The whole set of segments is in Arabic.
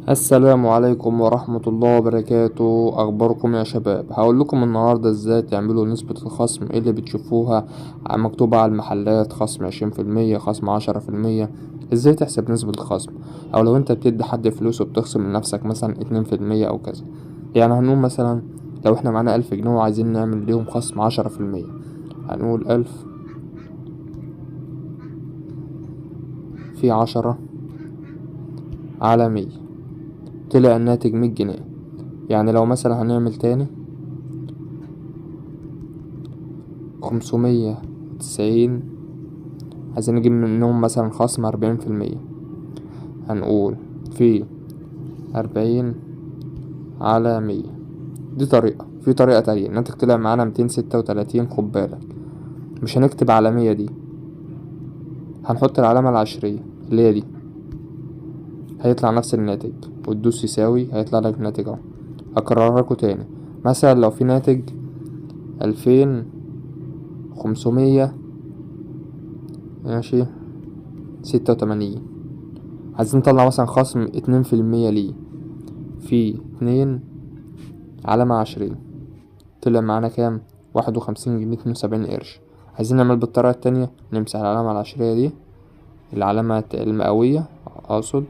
السلام عليكم ورحمة الله وبركاته. اخباركم يا شباب؟ هقول لكم النهاردة ازاي تعملوا نسبة الخصم اللي بتشوفوها مكتوبة على المحلات، خصم 20%، خصم 10%. ازاي تحسب نسبة الخصم، او لو انت بتدي حد فلوس وبتخصم من نفسك مثلا 2% او كذا. يعني هنقول مثلا لو احنا معانا 1000 جنيه وعايزين نعمل ليهم خصم 10%، هنقول 1000 في 10 على 100، طلع الناتج 100 جنيه. يعني لو مثلا هنعمل تاني 590، عايزين نجيب منهم مثلا خصم 40%، هنقول في 40 على 100. دي طريقة. في طريقة تانية، الناتج طلع معانا 236. خد بالك، مش هنكتب على 100 دي، هنحط العلامة العشرية اللي هي دي، هيطلع نفس الناتج، وتدوس يساوي هيطلع لك الناتج اهو. هكررها لكم تاني. مثلا لو في ناتج 2500 ماشي 86، عايزين نطلع مثلا خصم 2% ليه، في 2 علامة 20، طلع معانا كام؟ 51 جنيه 72 قرش. عايزين نعمل بالطريقة التانية، نمسح العلامة العشرية دي، العلامة المئوية أقصد،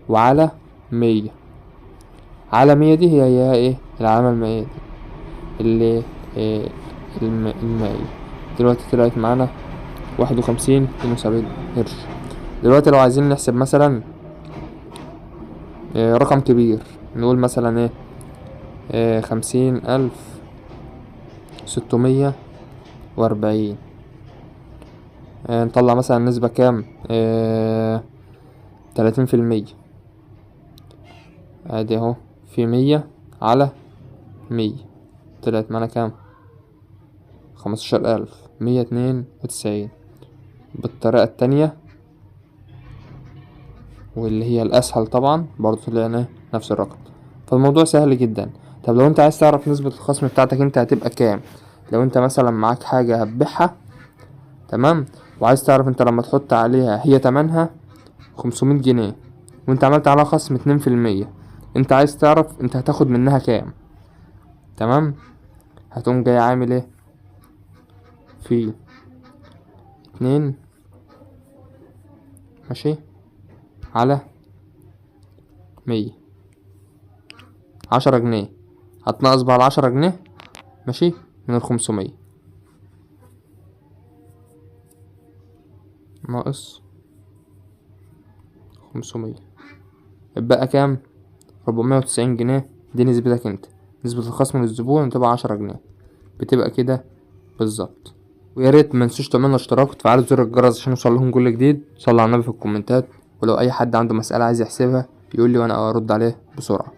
وعلى 100. على 100 دي هي ايه؟ العلامة المئوية دي اللي إيه؟ المئوية. دلوقتي طلعت معانا 51 جنيه 70 قرش. دلوقتي لو عايزين نحسب مثلا رقم كبير، نقول مثلا 50,640، نطلع مثلا نسبة كام؟ 30%. ادي اهو، في 100 على 100، طلعت معانا كام؟ 15,192. بالطريقة التانية واللي هي الأسهل طبعا برضو طلعنا نفس الرقم. فالموضوع سهل جدا. طب لو انت عايز تعرف نسبة الخصم بتاعتك انت هتبقى كام، لو انت مثلا معاك حاجة هتبيعها، تمام، وعايز تعرف انت لما تحط عليها هي تمنها 500 جنيه، وانت عملت عليها خصم 2%، انت عايز تعرف انت هتاخد منها كام. تمام، هتقوم جاي عامل ايه؟ في 2 ماشي على 100، 10 جنيه، هتنقص بقى 10 جنيه ماشي من 500، ناقص 500، اتبقى كام؟ 490 جنيه. دي نسبتك انت، نسبة الخصم للزبون تبقى 10 جنيه. بتبقى كده بالظبط. ويا ريت منسوش تعملوا اشتراك وتفعلوا زر الجرس عشان يوصلكم كل جديد. صلوا على النبي في الكومنتات، ولو اي حد عنده مسألة عايز يحسبها يقول لي وانا ارد عليه بسرعة.